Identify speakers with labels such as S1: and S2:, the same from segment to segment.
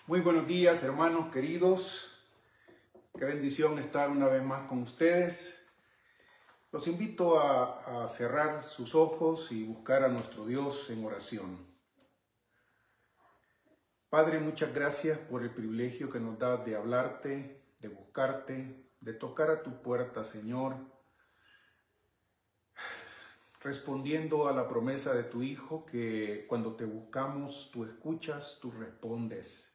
S1: Muy buenos días, hermanos queridos. Qué bendición estar una vez más con ustedes. Los invito a cerrar sus ojos y buscar a nuestro Dios en oración. Padre, muchas gracias por el privilegio que nos das de hablarte, de buscarte, de tocar a tu puerta, Señor, respondiendo a la promesa de tu Hijo que cuando te buscamos, tú escuchas, tú respondes.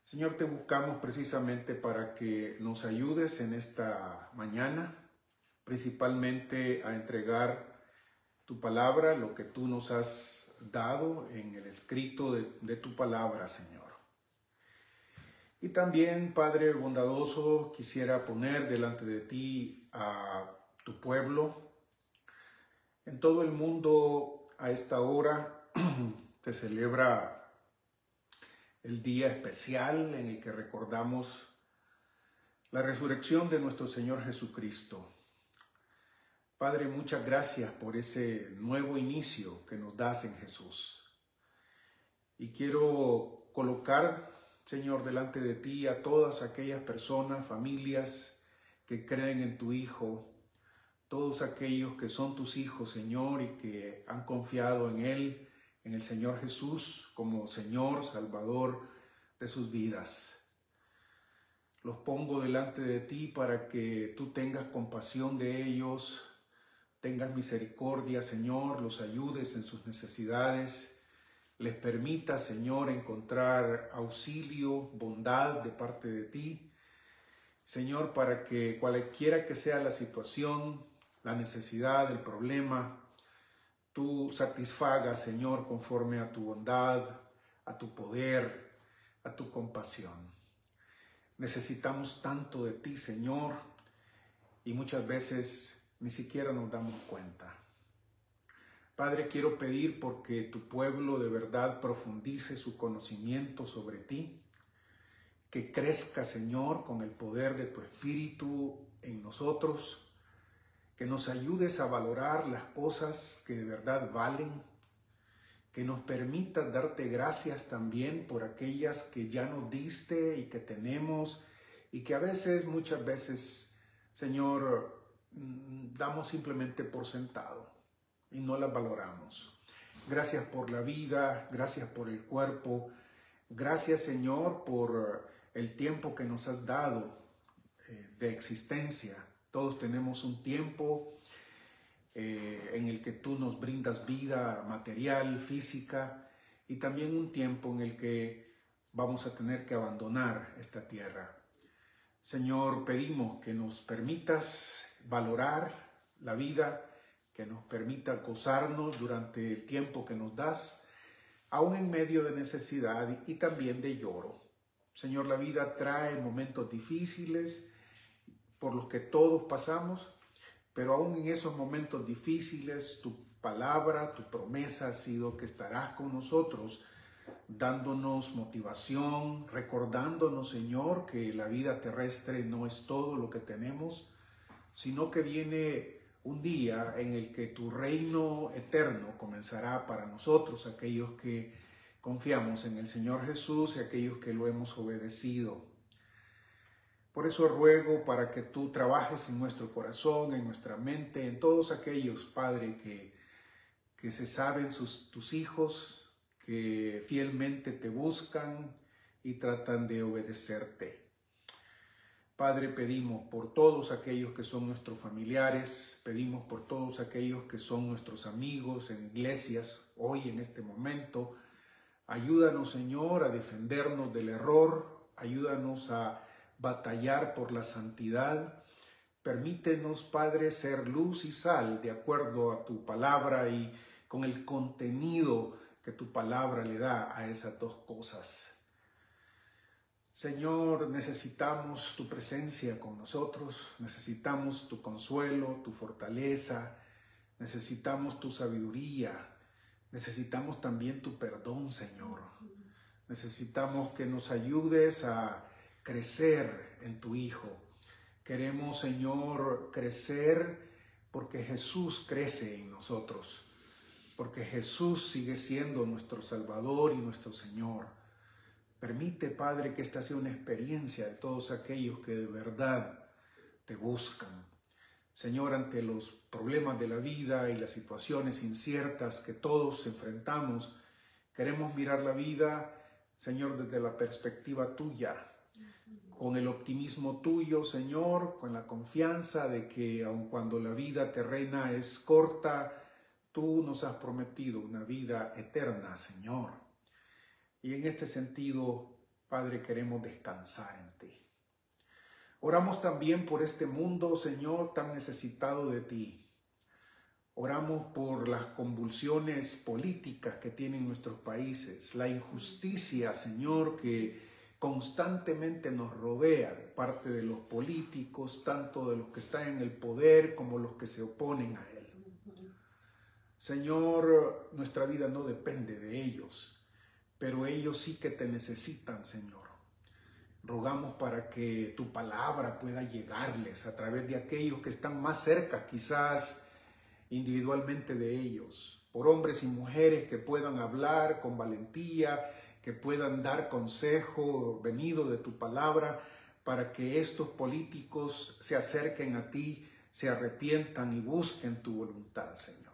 S1: Señor, te buscamos precisamente para que nos ayudes en esta mañana, principalmente a entregar tu palabra, lo que tú nos has dado en el escrito de tu palabra, Señor. Y también, Padre bondadoso, quisiera poner delante de ti a tu pueblo. En todo el mundo, a esta hora, se celebra el día especial en el que recordamos la resurrección de nuestro Señor Jesucristo. Padre, muchas gracias por ese nuevo inicio que nos das en Jesús. Y quiero colocar, Señor, delante de ti a todas aquellas personas, familias que creen en tu Hijo, todos aquellos que son tus hijos, Señor, y que han confiado en Él, en el Señor Jesús como Señor, Salvador de sus vidas. Los pongo delante de ti para que tú tengas compasión de ellos, tengas misericordia, Señor, los ayudes en sus necesidades, les permitas, Señor, encontrar auxilio, bondad de parte de ti, Señor, para que cualquiera que sea la situación, la necesidad, el problema, tú satisfagas, Señor, conforme a tu bondad, a tu poder, a tu compasión. Necesitamos tanto de ti, Señor, y muchas veces ni siquiera nos damos cuenta. Padre, quiero pedir porque tu pueblo de verdad profundice su conocimiento sobre ti, que crezca, Señor, con el poder de tu Espíritu en nosotros, que nos ayudes a valorar las cosas que de verdad valen, que nos permitas darte gracias también por aquellas que ya nos diste y que tenemos y que muchas veces, Señor, damos simplemente por sentado y no las valoramos. Gracias por la vida, gracias por el cuerpo, gracias, Señor, por el tiempo que nos has dado de existencia. Todos tenemos un tiempo en el que tú nos brindas vida material, física, y también un tiempo en el que vamos a tener que abandonar esta tierra. Señor, pedimos que nos permitas valorar la vida, que nos permita gozarnos durante el tiempo que nos das, aún en medio de necesidad y también de lloro. Señor, la vida trae momentos difíciles por los que todos pasamos, pero aún en esos momentos difíciles, tu palabra, tu promesa ha sido que estarás con nosotros, dándonos motivación, recordándonos, Señor, que la vida terrestre no es todo lo que tenemos, sino que viene un día en el que tu reino eterno comenzará para nosotros, aquellos que confiamos en el Señor Jesús y aquellos que lo hemos obedecido. Por eso ruego para que tú trabajes en nuestro corazón, en nuestra mente, en todos aquellos, Padre, que se saben tus hijos, que fielmente te buscan y tratan de obedecerte. Padre, pedimos por todos aquellos que son nuestros familiares, pedimos por todos aquellos que son nuestros amigos en iglesias, hoy en este momento. Ayúdanos, Señor, a defendernos del error, ayúdanos a batallar por la santidad. Permítenos, Padre, ser luz y sal de acuerdo a tu palabra y con el contenido que tu palabra le da a esas dos cosas. Señor, necesitamos tu presencia con nosotros, necesitamos tu consuelo, tu fortaleza, necesitamos tu sabiduría, necesitamos también tu perdón, Señor. Necesitamos que nos ayudes a crecer en tu Hijo. Queremos, Señor, crecer porque Jesús crece en nosotros, porque Jesús sigue siendo nuestro Salvador y nuestro Señor. Permite, Padre, que esta sea una experiencia de todos aquellos que de verdad te buscan. Señor, ante los problemas de la vida y las situaciones inciertas que todos enfrentamos, queremos mirar la vida, Señor, desde la perspectiva tuya, con el optimismo tuyo, Señor, con la confianza de que aun cuando la vida terrena es corta, tú nos has prometido una vida eterna, Señor. Y en este sentido, Padre, queremos descansar en ti. Oramos también por este mundo, Señor, tan necesitado de ti. Oramos por las convulsiones políticas que tienen nuestros países, la injusticia, Señor, que constantemente nos rodea de parte de los políticos, tanto de los que están en el poder como los que se oponen a él. Señor, nuestra vida no depende de ellos, pero ellos sí que te necesitan, Señor. Rogamos para que tu palabra pueda llegarles a través de aquellos que están más cerca, quizás individualmente de ellos, por hombres y mujeres que puedan hablar con valentía, que puedan dar consejo venido de tu palabra, para que estos políticos se acerquen a ti, se arrepientan y busquen tu voluntad, Señor.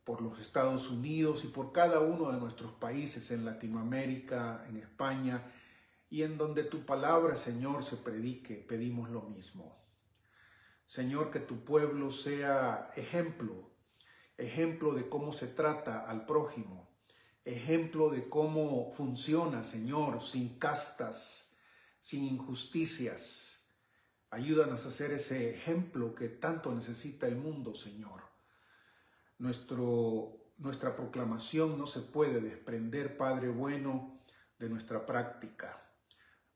S1: Por los Estados Unidos y por cada uno de nuestros países en Latinoamérica, en España, y en donde tu palabra, Señor, se predique, pedimos lo mismo. Señor, que tu pueblo sea ejemplo de cómo se trata al prójimo, ejemplo de cómo funciona, Señor, sin castas, sin injusticias. Ayúdanos a ser ese ejemplo que tanto necesita el mundo, Señor. Nuestra proclamación no se puede desprender, Padre bueno, de nuestra práctica.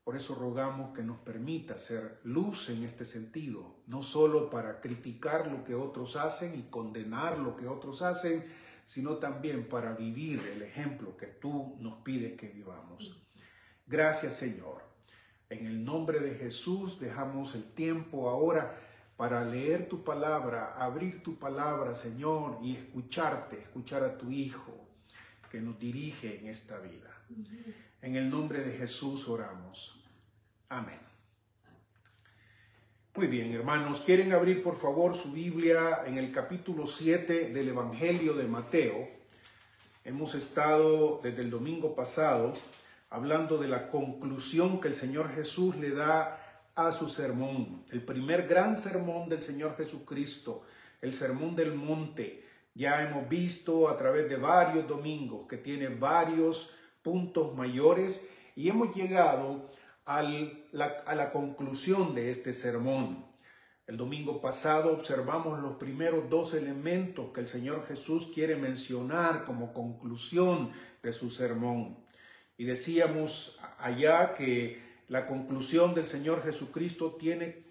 S1: Por eso rogamos que nos permita ser luz en este sentido, no solo para criticar lo que otros hacen y condenar lo que otros hacen, sino también para vivir el ejemplo que tú nos pides que vivamos. Gracias, Señor. En el nombre de Jesús dejamos el tiempo ahora para leer tu palabra, abrir tu palabra, Señor, y escuchar a tu Hijo que nos dirige en esta vida. En el nombre de Jesús oramos. Amén. Muy bien, hermanos, ¿quieren abrir por favor su Biblia en el capítulo 7 del Evangelio de Mateo? Hemos estado desde el domingo pasado hablando de la conclusión que el Señor Jesús le da a su sermón, el primer gran sermón del Señor Jesucristo, el Sermón del Monte. Ya hemos visto a través de varios domingos que tiene varios puntos mayores y hemos llegado a la conclusión de este sermón. El domingo pasado observamos los primeros dos elementos que el Señor Jesús quiere mencionar como conclusión de su sermón. Y decíamos allá que la conclusión del Señor Jesucristo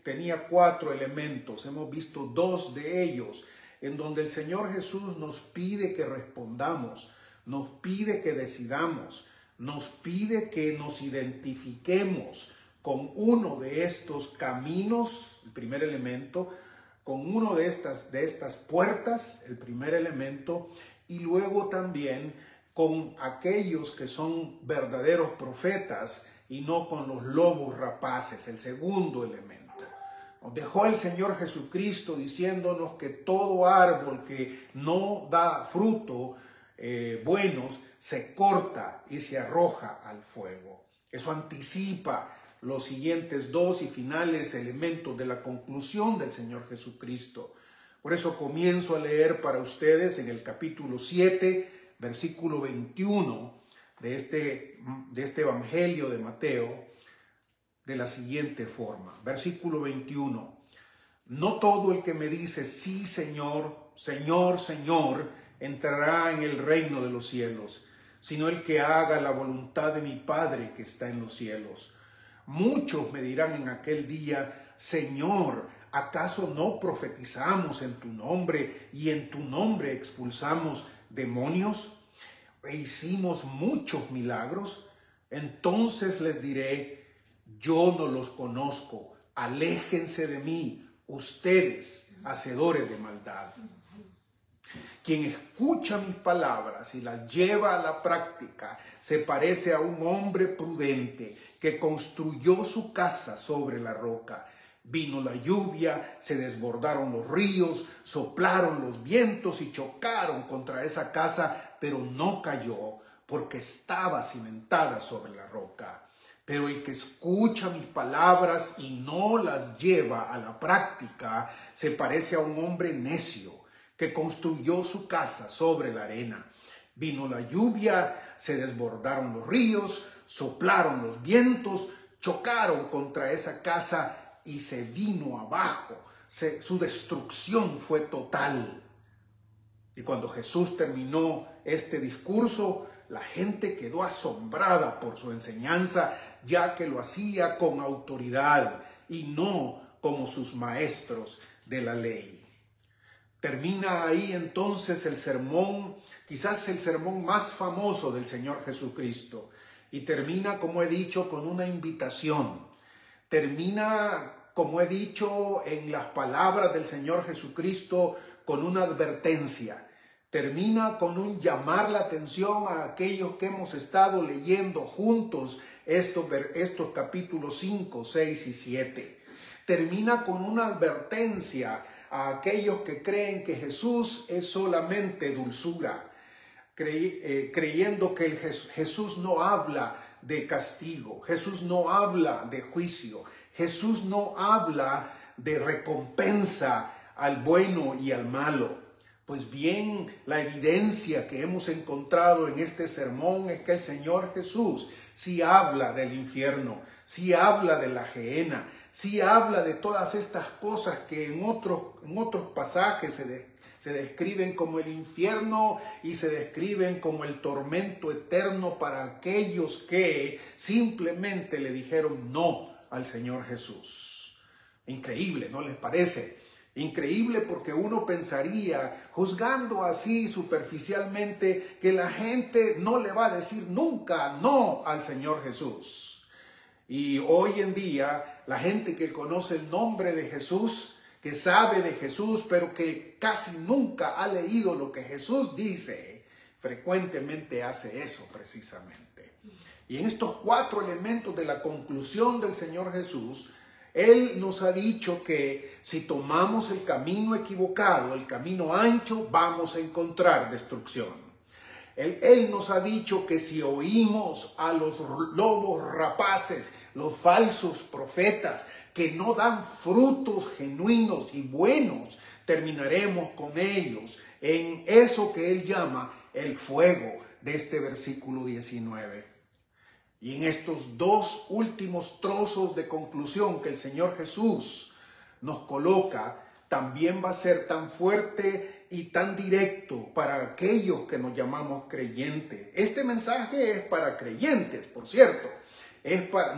S1: tenía 4 elementos. Hemos visto 2 de ellos, en donde el Señor Jesús nos pide que respondamos, nos pide que decidamos, nos pide que nos identifiquemos con uno de estos caminos, el primer elemento, con uno de estas puertas, el primer elemento, y luego también con aquellos que son verdaderos profetas y no con los lobos rapaces, el segundo elemento. Nos dejó el Señor Jesucristo diciéndonos que todo árbol que no da fruto buenos se corta y se arroja al fuego. Eso anticipa los siguientes 2 y finales elementos de la conclusión del Señor Jesucristo. Por eso comienzo a leer para ustedes en el capítulo 7, versículo 21 de este Evangelio de Mateo, de la siguiente forma. Versículo 21. No todo el que me dice, sí, Señor, Señor, Señor, entrará en el reino de los cielos, sino el que haga la voluntad de mi Padre que está en los cielos. Muchos me dirán en aquel día, Señor, ¿acaso no profetizamos en tu nombre y en tu nombre expulsamos demonios e hicimos muchos milagros? Entonces les diré, yo no los conozco, aléjense de mí, ustedes, hacedores de maldad. Quien escucha mis palabras y las lleva a la práctica se parece a un hombre prudente que construyó su casa sobre la roca. Vino la lluvia, se desbordaron los ríos, soplaron los vientos y chocaron contra esa casa, pero no cayó porque estaba cimentada sobre la roca. Pero el que escucha mis palabras y no las lleva a la práctica se parece a un hombre necio que construyó su casa sobre la arena. Vino la lluvia, se desbordaron los ríos, soplaron los vientos, chocaron contra esa casa y se vino abajo. Su destrucción fue total. Y cuando Jesús terminó este discurso, la gente quedó asombrada por su enseñanza, ya que lo hacía con autoridad y no como sus maestros de la ley. Termina ahí entonces el sermón, quizás el sermón más famoso del Señor Jesucristo, y termina, como he dicho, con una invitación. Termina, como he dicho, en las palabras del Señor Jesucristo, con una advertencia. Termina con un llamar la atención a aquellos que hemos estado leyendo juntos estos capítulos 5, 6 y 7. Termina con una advertencia a aquellos que creen que Jesús es solamente dulzura, creyendo que Jesús no habla de castigo, Jesús no habla de juicio, Jesús no habla de recompensa al bueno y al malo. Pues bien, la evidencia que hemos encontrado en este sermón es que el Señor Jesús sí habla del infierno, sí habla de la gehenna, sí habla de todas estas cosas que en otros pasajes se describen como el infierno y se describen como el tormento eterno para aquellos que simplemente le dijeron no al Señor Jesús. Increíble, ¿no les parece? Increíble, porque uno pensaría, juzgando así superficialmente, que la gente no le va a decir nunca no al Señor Jesús. Y hoy en día, la gente que conoce el nombre de Jesús, que sabe de Jesús, pero que casi nunca ha leído lo que Jesús dice, frecuentemente hace eso precisamente. Y en estos 4 elementos de la conclusión del Señor Jesús, Él nos ha dicho que si tomamos el camino equivocado, el camino ancho, vamos a encontrar destrucción. Él nos ha dicho que si oímos a los lobos rapaces, los falsos profetas, que no dan frutos genuinos y buenos, terminaremos con ellos en eso que Él llama el fuego de este versículo 19. Y en estos 2 últimos trozos de conclusión que el Señor Jesús nos coloca, también va a ser tan fuerte y tan directo para aquellos que nos llamamos creyentes. Este mensaje es para creyentes, por cierto.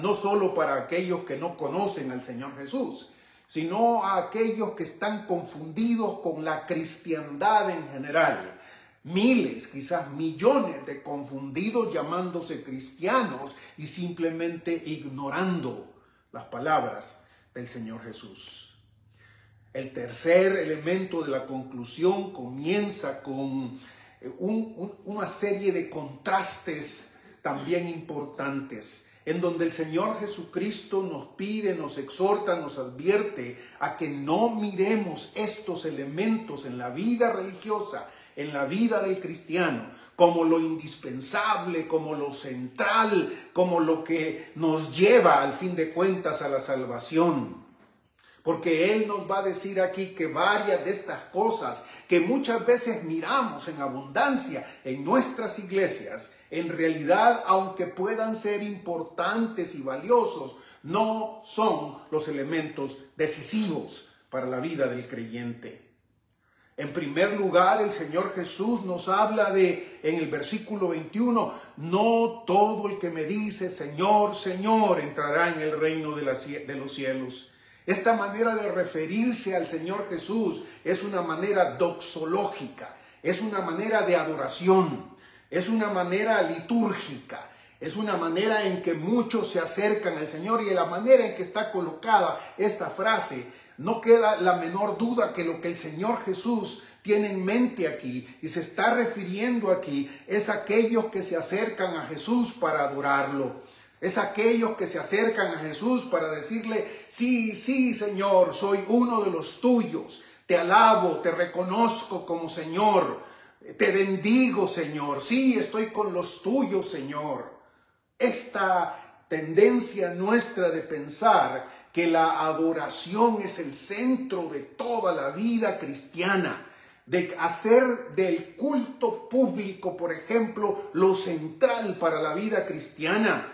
S1: No solo para aquellos que no conocen al Señor Jesús, sino a aquellos que están confundidos con la cristiandad en general. Miles, quizás millones de confundidos llamándose cristianos y simplemente ignorando las palabras del Señor Jesús. El tercer elemento de la conclusión comienza con una serie de contrastes también importantes, en donde el Señor Jesucristo nos pide, nos exhorta, nos advierte a que no miremos estos elementos en la vida religiosa, en la vida del cristiano, como lo indispensable, como lo central, como lo que nos lleva al fin de cuentas a la salvación. Porque Él nos va a decir aquí que varias de estas cosas que muchas veces miramos en abundancia en nuestras iglesias, en realidad, aunque puedan ser importantes y valiosos, no son los elementos decisivos para la vida del creyente. En primer lugar, el Señor Jesús nos habla en el versículo 21, no todo el que me dice Señor, Señor, entrará en el reino de los cielos. Esta manera de referirse al Señor Jesús es una manera doxológica, es una manera de adoración, es una manera litúrgica, es una manera en que muchos se acercan al Señor, y en la manera en que está colocada esta frase, no queda la menor duda que lo que el Señor Jesús tiene en mente aquí y se está refiriendo aquí es aquellos que se acercan a Jesús para adorarlo. Es aquellos que se acercan a Jesús para decirle, sí, sí, Señor, soy uno de los tuyos. Te alabo, te reconozco como Señor. Te bendigo, Señor. Sí, estoy con los tuyos, Señor. Esta tendencia nuestra de pensar que la adoración es el centro de toda la vida cristiana, de hacer del culto público, por ejemplo, lo central para la vida cristiana,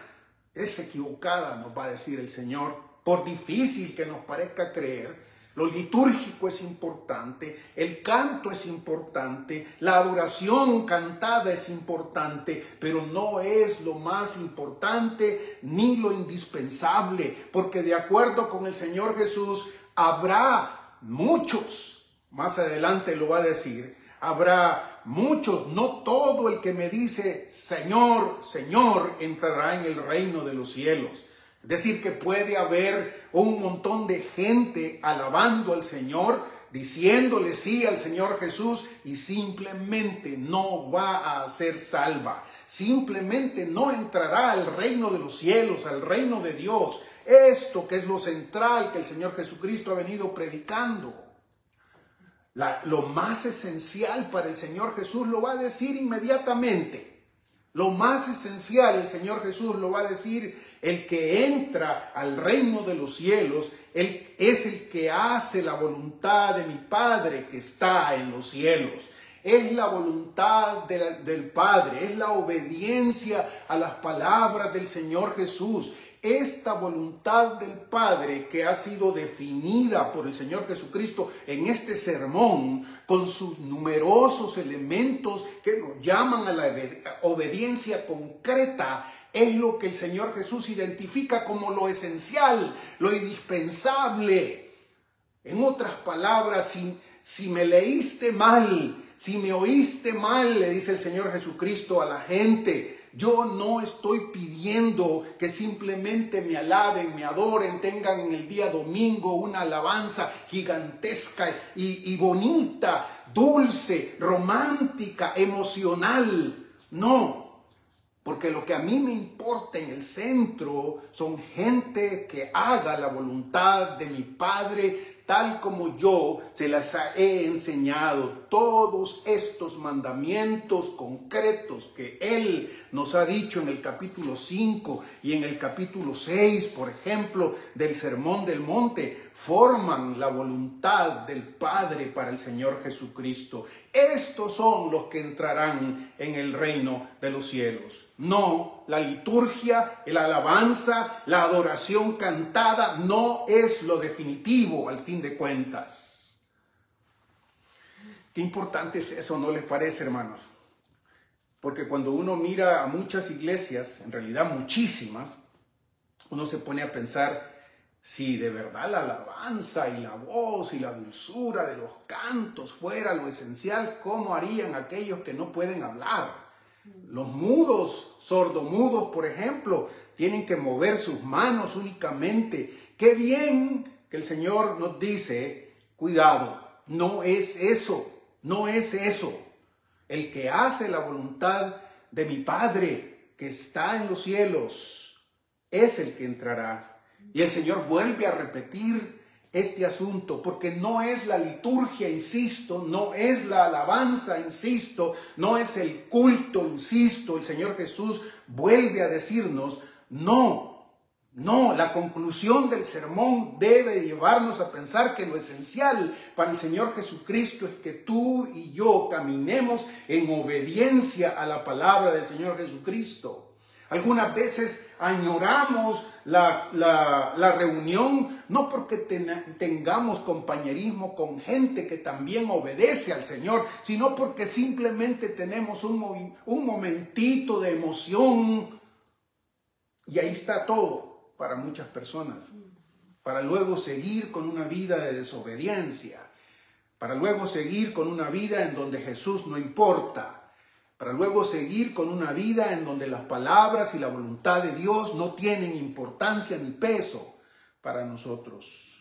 S1: es equivocada, nos va a decir el Señor. Por difícil que nos parezca creer, lo litúrgico es importante, el canto es importante, la adoración cantada es importante, pero no es lo más importante ni lo indispensable, porque de acuerdo con el Señor Jesús habrá muchos, más adelante lo va a decir, habrá muchos, no todo el que me dice Señor, Señor entrará en el reino de los cielos. Es decir, que puede haber un montón de gente alabando al Señor, diciéndole sí al Señor Jesús y simplemente no va a ser salva. Simplemente no entrará al reino de los cielos, al reino de Dios. Esto que es lo central que el Señor Jesucristo ha venido predicando. Lo más esencial para el Señor Jesús lo va a decir inmediatamente. Lo más esencial, el Señor Jesús lo va a decir, el que entra al reino de los cielos, es el que hace la voluntad de mi Padre que está en los cielos. Es la voluntad del Padre, es la obediencia a las palabras del Señor Jesús. Esta voluntad del Padre que ha sido definida por el Señor Jesucristo en este sermón con sus numerosos elementos que nos llaman a la obediencia concreta, es lo que el Señor Jesús identifica como lo esencial, lo indispensable. En otras palabras, si me leíste mal, si me oíste mal, le dice el Señor Jesucristo a la gente, yo no estoy pidiendo que simplemente me alaben, me adoren, tengan en el día domingo una alabanza gigantesca y bonita, dulce, romántica, emocional. No, porque lo que a mí me importa en el centro son gente que haga la voluntad de mi Padre tal como yo se las he enseñado. Todos estos mandamientos concretos que Él nos ha dicho en el capítulo 5 y en el capítulo 6, por ejemplo, del Sermón del Monte, forman la voluntad del Padre para el Señor Jesucristo. Estos son los que entrarán en el reino de los cielos. No, la liturgia, la alabanza, la adoración cantada no es lo definitivo al fin de cuentas. Qué importante es eso, ¿no les parece, hermanos? Porque cuando uno mira a muchas iglesias, en realidad muchísimas, uno se pone a pensar si de verdad la alabanza y la voz y la dulzura de los cantos fuera lo esencial, ¿cómo harían aquellos que no pueden hablar? Los mudos, sordomudos, por ejemplo, tienen que mover sus manos únicamente. Qué bien que el Señor nos dice, cuidado, no es eso, no es eso. El que hace la voluntad de mi Padre que está en los cielos es el que entrará. Y el Señor vuelve a repetir este asunto, porque no es la liturgia, insisto, no es la alabanza, insisto, no es el culto, insisto. El Señor Jesús vuelve a decirnos, no, la conclusión del sermón debe llevarnos a pensar que lo esencial para el Señor Jesucristo es que tú y yo caminemos en obediencia a la palabra del Señor Jesucristo. Algunas veces añoramos la reunión, no porque tengamos compañerismo con gente que también obedece al Señor, sino porque simplemente tenemos un momentito de emoción y ahí está todo para muchas personas, para luego seguir con una vida de desobediencia, para luego seguir con una vida en donde Jesús no importa, para luego seguir con una vida en donde las palabras y la voluntad de Dios no tienen importancia ni peso para nosotros.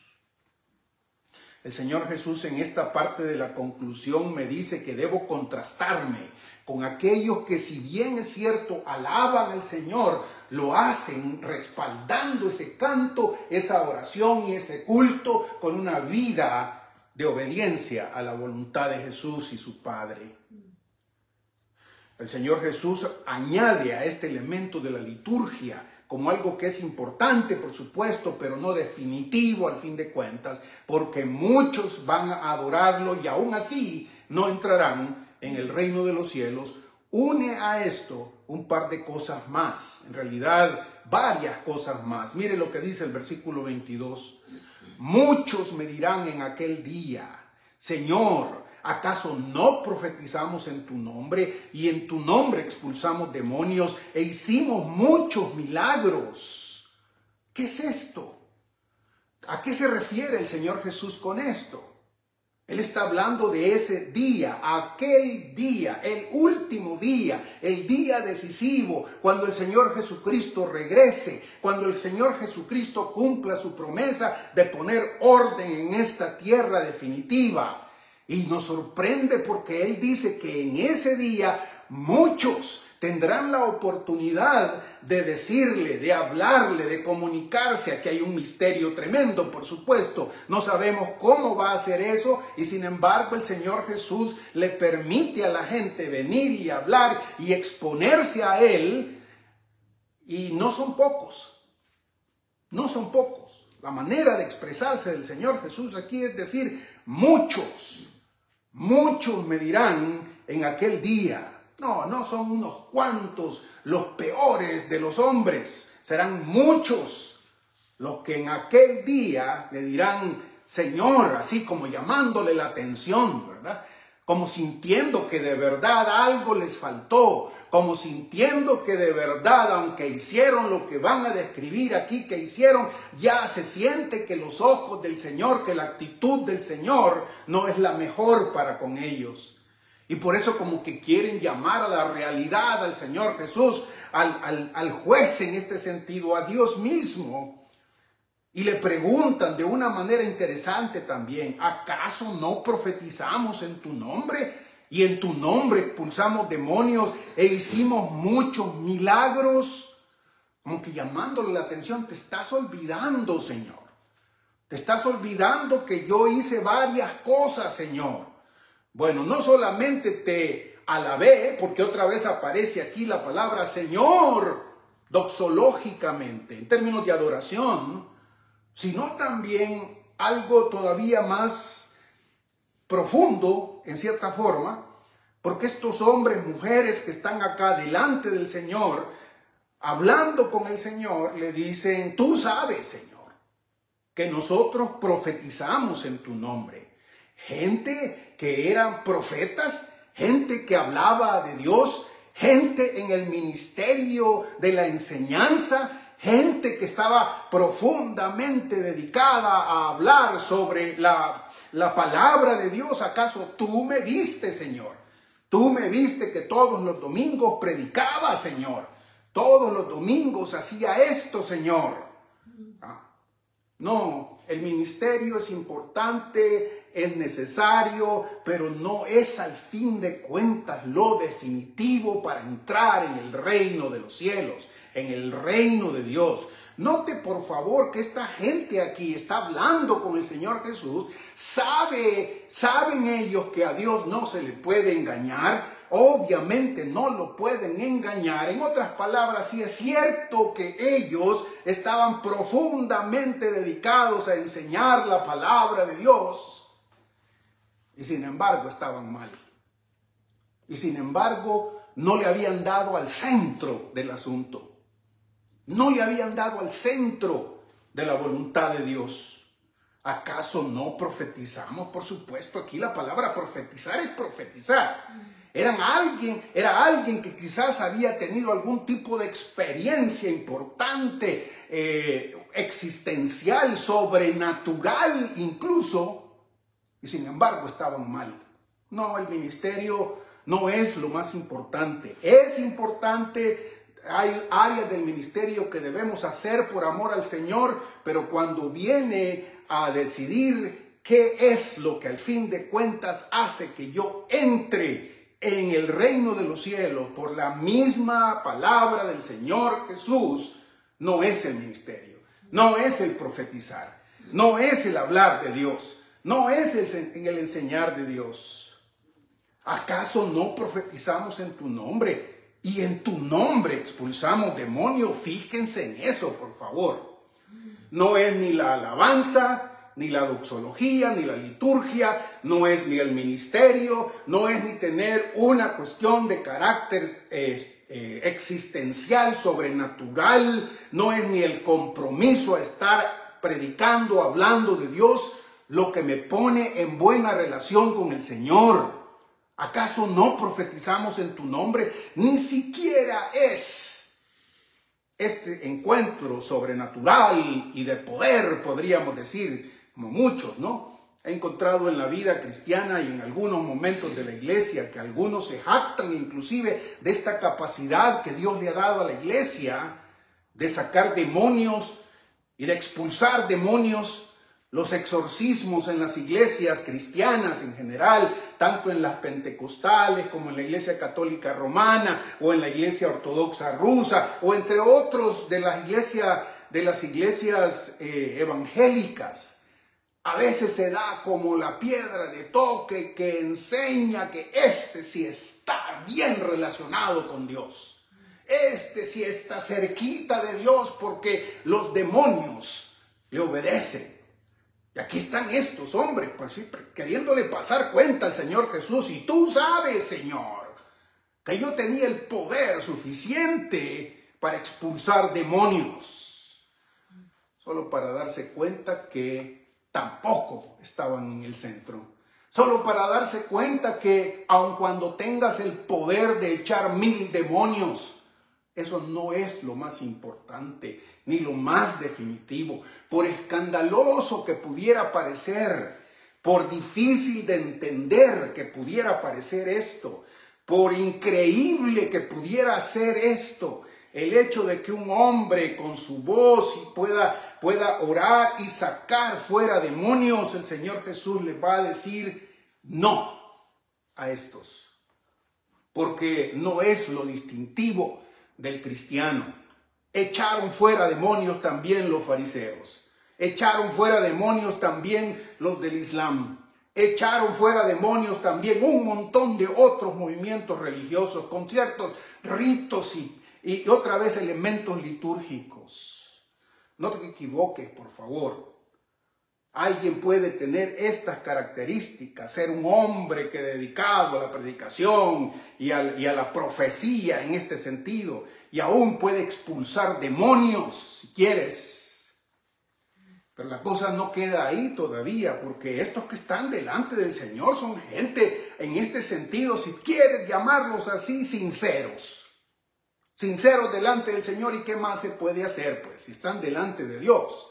S1: El Señor Jesús en esta parte de la conclusión me dice que debo contrastarme con aquellos que, si bien es cierto, alaban al Señor, lo hacen respaldando ese canto, esa oración y ese culto con una vida de obediencia a la voluntad de Jesús y su Padre. El Señor Jesús añade a este elemento de la liturgia como algo que es importante, por supuesto, pero no definitivo al fin de cuentas, porque muchos van a adorarlo y aún así no entrarán en el reino de los cielos. Une a esto un par de cosas más, en realidad varias cosas más. Mire lo que dice el versículo 22. Muchos me dirán en aquel día: Señor, ¿acaso no profetizamos en tu nombre y en tu nombre expulsamos demonios e hicimos muchos milagros? ¿Qué es esto? ¿A qué se refiere el Señor Jesús con esto? Él está hablando de ese día, aquel día, el último día, el día decisivo, cuando el Señor Jesucristo regrese, cuando el Señor Jesucristo cumpla su promesa de poner orden en esta tierra definitiva. Y nos sorprende porque Él dice que en ese día muchos tendrán la oportunidad de decirle, de hablarle, de comunicarse. Aquí hay un misterio tremendo, por supuesto. No sabemos cómo va a hacer eso y sin embargo el Señor Jesús le permite a la gente venir y hablar y exponerse a Él. Y no son pocos, no son pocos. La manera de expresarse del Señor Jesús aquí es decir, muchos me dirán en aquel día. No son unos cuantos los peores de los hombres. Serán muchos los que en aquel día le dirán Señor, así como llamándole la atención, ¿verdad? Como sintiendo que de verdad algo les faltó, como sintiendo que de verdad, aunque hicieron lo que van a describir aquí que hicieron, ya se siente que los ojos del Señor, que la actitud del Señor no es la mejor para con ellos. Y por eso como que quieren llamar a la realidad al Señor Jesús, al juez en este sentido, a Dios mismo. Y le preguntan de una manera interesante también, ¿acaso no profetizamos en tu nombre? Y en tu nombre expulsamos demonios e hicimos muchos milagros. Como que llamándole la atención, te estás olvidando, Señor. Te estás olvidando que yo hice varias cosas, Señor. Bueno, no solamente te alabé, porque otra vez aparece aquí la palabra Señor, doxológicamente, en términos de adoración, sino también algo todavía más profundo, en cierta forma, porque estos hombres, mujeres que están acá delante del Señor, hablando con el Señor, le dicen, tú sabes, Señor, que nosotros profetizamos en tu nombre. Gente que eran profetas, gente que hablaba de Dios, gente en el ministerio de la enseñanza, gente que estaba profundamente dedicada a hablar sobre la palabra de Dios. ¿Acaso tú me viste, Señor? Tú me viste que todos los domingos predicaba, Señor. Todos los domingos hacía esto, Señor. No, el ministerio es importante, es necesario, pero no es al fin de cuentas lo definitivo para entrar en el reino de los cielos, en el reino de Dios. Note por favor que esta gente aquí está hablando con el Señor Jesús, saben ellos que a Dios no se le puede engañar, obviamente no lo pueden engañar. En otras palabras, sí es cierto que ellos estaban profundamente dedicados a enseñar la palabra de Dios y sin embargo estaban mal. Y sin embargo no le habían dado al centro del asunto. No le habían dado al centro de la voluntad de Dios. ¿Acaso no profetizamos? Por supuesto, aquí la palabra profetizar es profetizar. Era alguien que quizás había tenido algún tipo de experiencia importante, existencial, sobrenatural incluso, y sin embargo estaban mal. No, el ministerio no es lo más importante. Es importante. Hay áreas del ministerio que debemos hacer por amor al Señor, pero cuando viene a decidir ¿Qué es lo que al fin de cuentas hace que yo entre en el reino de los cielos por la misma palabra del Señor Jesús? No es el ministerio, no es el profetizar, no es el hablar de Dios, no es el enseñar de Dios. ¿Acaso no profetizamos en tu nombre? Y en tu nombre expulsamos demonios. Fíjense en eso, por favor. No es ni la alabanza, ni la doxología, ni la liturgia, no es ni el ministerio, no es ni tener una cuestión de carácter existencial, sobrenatural, no es ni el compromiso a estar predicando, hablando de Dios, lo que me pone en buena relación con el Señor. ¿Acaso no profetizamos en tu nombre? Ni siquiera es este encuentro sobrenatural y de poder, podríamos decir, como muchos, ¿no? He encontrado en la vida cristiana y en algunos momentos de la iglesia que algunos se jactan inclusive de esta capacidad que Dios le ha dado a la iglesia de sacar demonios y de expulsar demonios. Los exorcismos en las iglesias cristianas en general, tanto en las pentecostales como en la iglesia católica romana o en la iglesia ortodoxa rusa o entre otros de las iglesias evangélicas. A veces se da como la piedra de toque que enseña que este sí está bien relacionado con Dios. Este sí está cerquita de Dios porque los demonios le obedecen. Y aquí están estos hombres, pues sí, queriéndole pasar cuenta al Señor Jesús. Y tú sabes, Señor, que yo tenía el poder suficiente para expulsar demonios. Solo para darse cuenta que tampoco estaban en el centro. Solo para darse cuenta que aun cuando tengas el poder de echar 1000 demonios, eso no es lo más importante, ni lo más definitivo. Por escandaloso que pudiera parecer, por difícil de entender que pudiera parecer esto, por increíble que pudiera ser esto, el hecho de que un hombre con su voz pueda orar y sacar fuera demonios, el Señor Jesús les va a decir no a estos, porque no es lo distintivo del cristiano. Echaron fuera demonios también los fariseos, echaron fuera demonios también los del Islam, echaron fuera demonios también un montón de otros movimientos religiosos con ciertos ritos y otra vez elementos litúrgicos. No te equivoques, por favor. Alguien puede tener estas características, ser un hombre que dedicado a la predicación y a la profecía en este sentido, y aún puede expulsar demonios si quieres. Pero la cosa no queda ahí todavía, porque estos que están delante del Señor son gente en este sentido, si quieres llamarlos así, sinceros. Sinceros delante del Señor. ¿Y qué más se puede hacer, pues, si están delante de Dios?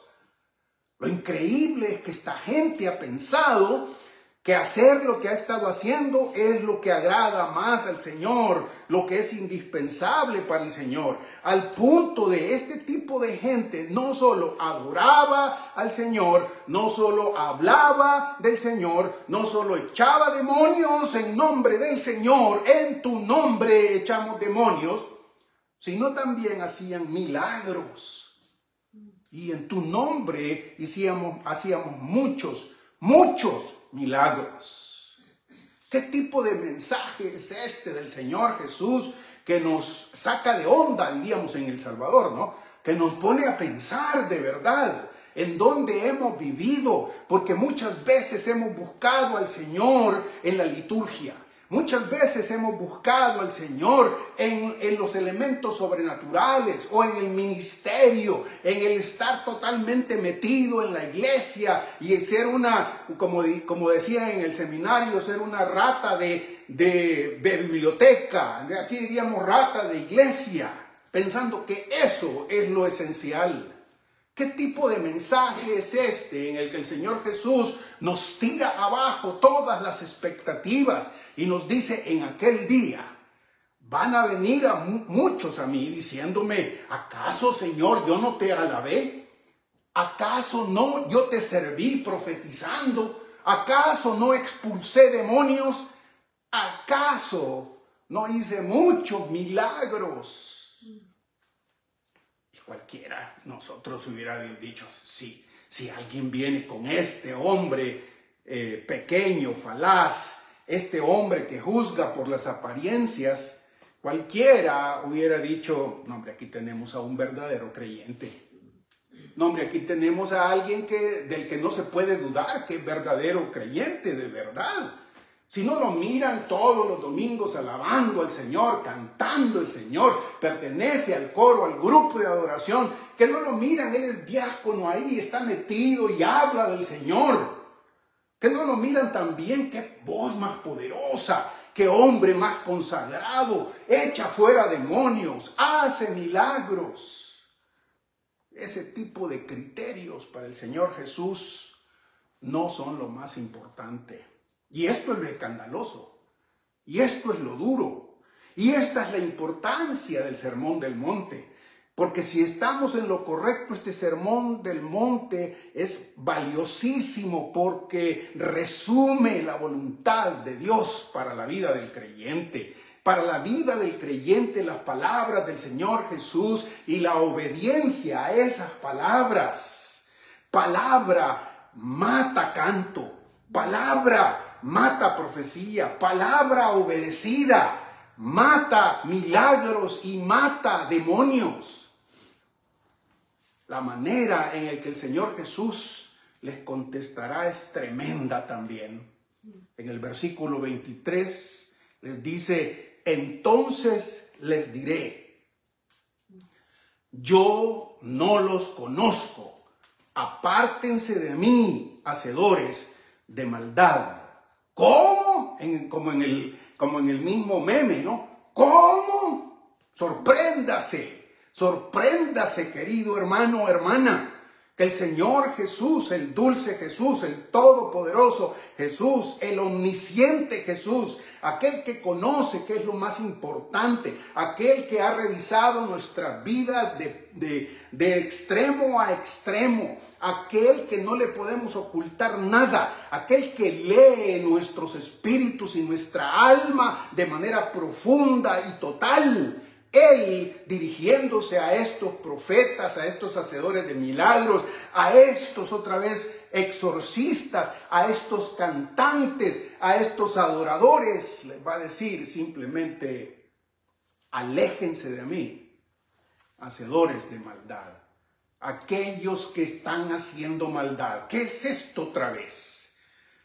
S1: Lo increíble es que esta gente ha pensado que hacer lo que ha estado haciendo es lo que agrada más al Señor, lo que es indispensable para el Señor. Al punto de este tipo de gente no solo adoraba al Señor, no solo hablaba del Señor, no solo echaba demonios en nombre del Señor, en tu nombre echamos demonios, sino también hacían milagros. Y en tu nombre hacíamos muchos milagros. ¿Qué tipo de mensaje es este del Señor Jesús que nos saca de onda, diríamos en El Salvador, ¿no? Que nos pone a pensar de verdad en dónde hemos vivido, porque muchas veces hemos buscado al Señor en la liturgia. Muchas veces hemos buscado al Señor en los elementos sobrenaturales o en el ministerio, en el estar totalmente metido en la iglesia y en ser como decía en el seminario, ser una rata de biblioteca. Aquí diríamos rata de iglesia, pensando que eso es lo esencial. ¿Qué tipo de mensaje es este en el que el Señor Jesús nos tira abajo todas las expectativas y nos dice en aquel día, van a venir muchos a mí diciéndome, ¿acaso, Señor, yo no te alabé? ¿Acaso no yo te serví profetizando? ¿Acaso no expulsé demonios? ¿Acaso no hice muchos milagros? Y cualquiera de nosotros hubiera dicho, sí, si alguien viene con este hombre pequeño, falaz, este hombre que juzga por las apariencias, cualquiera hubiera dicho, no hombre, aquí tenemos a un verdadero creyente. No hombre, aquí tenemos a alguien del que no se puede dudar que es verdadero creyente de verdad. Si no lo miran todos los domingos alabando al Señor, cantando el Señor, pertenece al coro, al grupo de adoración, que no lo miran, él es diácono ahí, está metido y habla del Señor. Que no lo miran también, qué voz más poderosa, qué hombre más consagrado, echa fuera demonios, hace milagros. Ese tipo de criterios para el Señor Jesús no son lo más importante. Y esto es lo escandaloso. Y esto es lo duro. Y esta es la importancia del Sermón del Monte. Porque si estamos en lo correcto, este Sermón del Monte es valiosísimo porque resume la voluntad de Dios para la vida del creyente. Para la vida del creyente, las palabras del Señor Jesús y la obediencia a esas palabras. Palabra mata canto, palabra mata profecía, palabra obedecida mata milagros y mata demonios. La manera en la que el Señor Jesús les contestará es tremenda también. En el versículo 23 les dice: entonces les diré, yo no los conozco, apártense de mí, hacedores de maldad. ¿Cómo? Como en el mismo meme, ¿no? ¿Cómo? Sorpréndase, querido hermano o hermana, que el Señor Jesús, el dulce Jesús, el todopoderoso Jesús, el omnisciente Jesús, aquel que conoce qué es lo más importante, aquel que ha revisado nuestras vidas de extremo a extremo, aquel que no le podemos ocultar nada, aquel que lee nuestros espíritus y nuestra alma de manera profunda y total. Él, dirigiéndose a estos profetas, a estos hacedores de milagros, a estos otra vez exorcistas, a estos cantantes, a estos adoradores, les va a decir simplemente: aléjense de mí, hacedores de maldad. Aquellos que están haciendo maldad. ¿Qué es esto otra vez?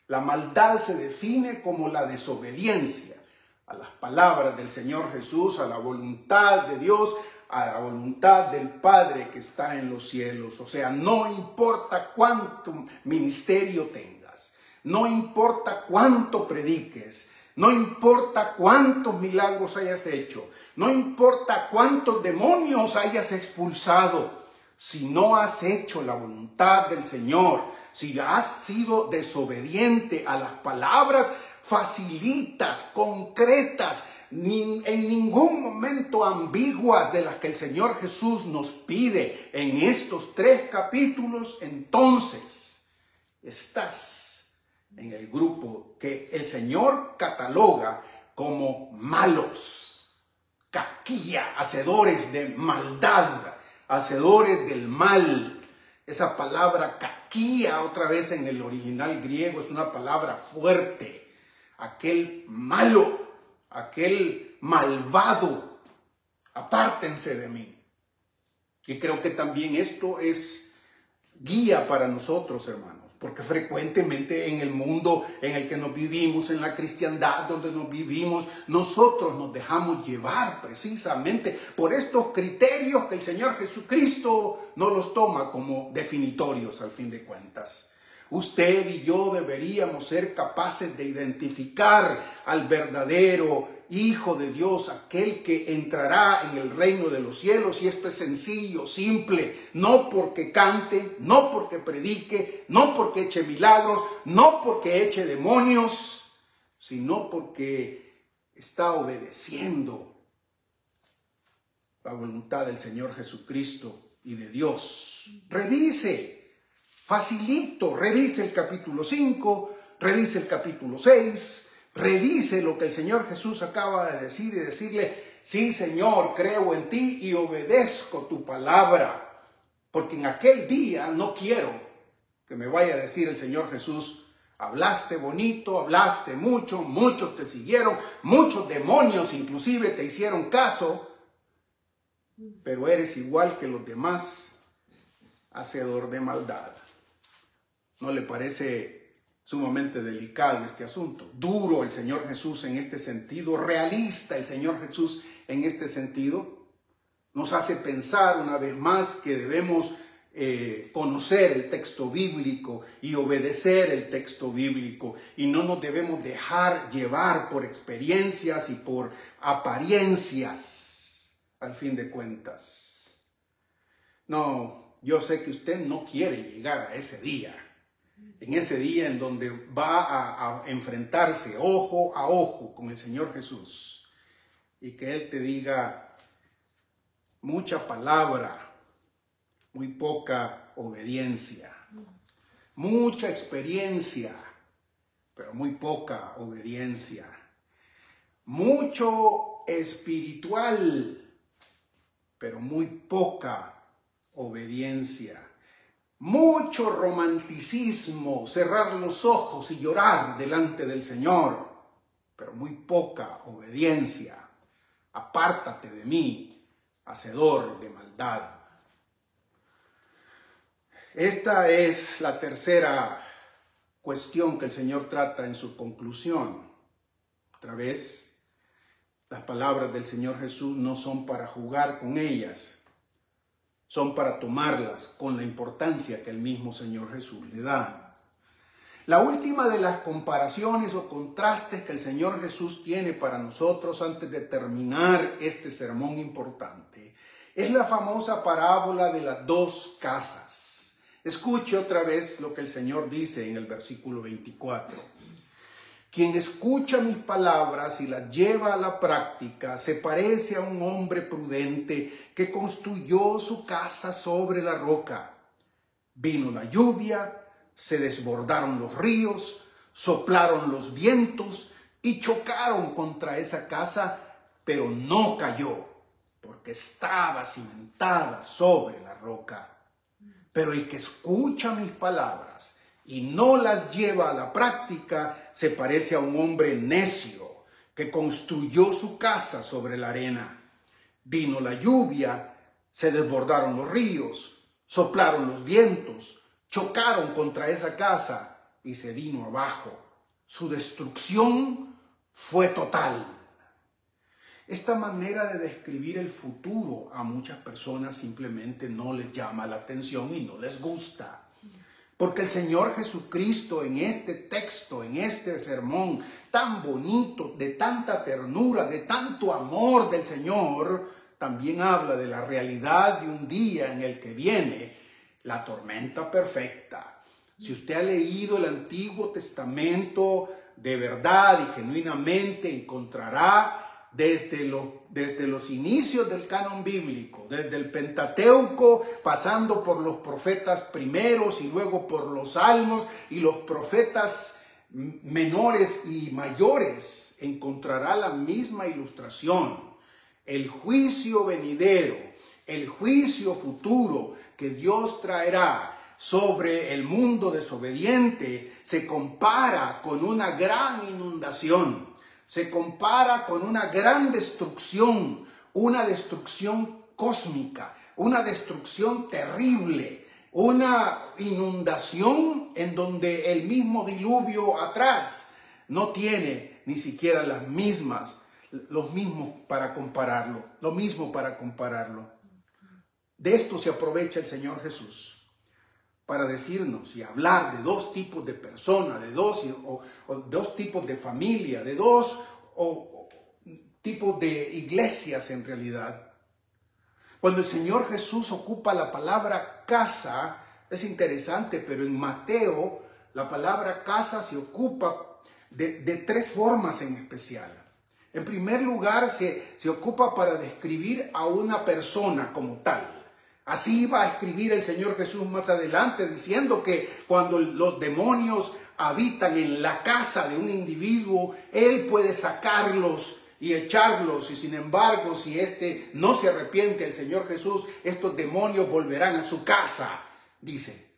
S1: La maldad se define como la desobediencia a las palabras del Señor Jesús, a la voluntad de Dios, a la voluntad del Padre que está en los cielos. O sea, no importa cuánto ministerio tengas, no importa cuánto prediques, no importa cuántos milagros hayas hecho, no importa cuántos demonios hayas expulsado, si no has hecho la voluntad del Señor, si has sido desobediente a las palabras facilitas, concretas, en ningún momento ambiguas de las que el Señor Jesús nos pide en estos 3 capítulos, entonces estás en el grupo que el Señor cataloga como malos, caquilla, hacedores de maldad, hacedores del mal. Esa palabra caquía, otra vez en el original griego, es una palabra fuerte. Aquel malo, aquel malvado, apártense de mí. Y creo que también esto es guía para nosotros, hermanos, porque frecuentemente en el mundo en el que nos vivimos, en la cristiandad donde nos vivimos, nosotros nos dejamos llevar precisamente por estos criterios que el Señor Jesucristo no los toma como definitorios al fin de cuentas. Usted y yo deberíamos ser capaces de identificar al verdadero Hijo de Dios, aquel que entrará en el reino de los cielos. Y esto es sencillo, simple, no porque cante, no porque predique, no porque eche milagros, no porque eche demonios, sino porque está obedeciendo la voluntad del Señor Jesucristo y de Dios. Revise. Facilito, revise el capítulo 5, revise el capítulo 6, revise lo que el Señor Jesús acaba de decir y decirle: sí, Señor, creo en ti y obedezco tu palabra, porque en aquel día no quiero que me vaya a decir el Señor Jesús: hablaste bonito, hablaste mucho, muchos te siguieron, muchos demonios inclusive te hicieron caso, pero eres igual que los demás, hacedor de maldad. ¿No le parece sumamente delicado este asunto? Duro el Señor Jesús en este sentido, realista el Señor Jesús en este sentido. Nos hace pensar una vez más que debemos conocer el texto bíblico y obedecer el texto bíblico, y no nos debemos dejar llevar por experiencias y por apariencias, al fin de cuentas. No, yo sé que usted no quiere llegar a ese día, en ese día en donde va a enfrentarse ojo a ojo con el Señor Jesús, y que Él te diga: mucha palabra, muy poca obediencia, mucha experiencia, pero muy poca obediencia, mucho espiritual, pero muy poca obediencia, mucho romanticismo, cerrar los ojos y llorar delante del Señor, pero muy poca obediencia. Apártate de mí, hacedor de maldad. Esta es la tercera cuestión que el Señor trata en su conclusión. Otra vez, las palabras del Señor Jesús no son para jugar con ellas, son para tomarlas con la importancia que el mismo Señor Jesús le da. La última de las comparaciones o contrastes que el Señor Jesús tiene para nosotros antes de terminar este sermón importante es la famosa parábola de las dos casas. Escuche otra vez lo que el Señor dice en el versículo 24. Quien escucha mis palabras y las lleva a la práctica se parece a un hombre prudente que construyó su casa sobre la roca. Vino la lluvia, se desbordaron los ríos, soplaron los vientos y chocaron contra esa casa, pero no cayó, porque estaba cimentada sobre la roca. Pero el que escucha mis palabras y no las lleva a la práctica se parece a un hombre necio que construyó su casa sobre la arena. Vino la lluvia, se desbordaron los ríos, soplaron los vientos, chocaron contra esa casa y se vino abajo. Su destrucción fue total. Esta manera de describir el futuro a muchas personas simplemente no les llama la atención y no les gusta. Porque el Señor Jesucristo en este texto, en este sermón tan bonito, de tanta ternura, de tanto amor del Señor, también habla de la realidad de un día en el que viene la tormenta perfecta. Si usted ha leído el Antiguo Testamento de verdad y genuinamente, encontrará desde los inicios del canon bíblico, desde el Pentateuco, pasando por los profetas primeros y luego por los salmos y los profetas menores y mayores, encontrará la misma ilustración. El juicio venidero, el juicio futuro que Dios traerá sobre el mundo desobediente se compara con una gran inundación. Se compara con una gran destrucción, una destrucción cósmica, una destrucción terrible, una inundación en donde el mismo diluvio atrás no tiene ni siquiera lo mismo para compararlo. De esto se aprovecha el Señor Jesús para decirnos y hablar de dos tipos de personas, de dos tipos de familia, de dos tipos de iglesias en realidad. Cuando el Señor Jesús ocupa la palabra casa, es interesante, pero en Mateo la palabra casa se ocupa de tres formas en especial. En primer lugar, se ocupa para describir a una persona como tal. Así va a escribir el Señor Jesús más adelante, diciendo que cuando los demonios habitan en la casa de un individuo, Él puede sacarlos y echarlos, y sin embargo, si éste no se arrepiente, el Señor Jesús, estos demonios volverán a su casa, dice.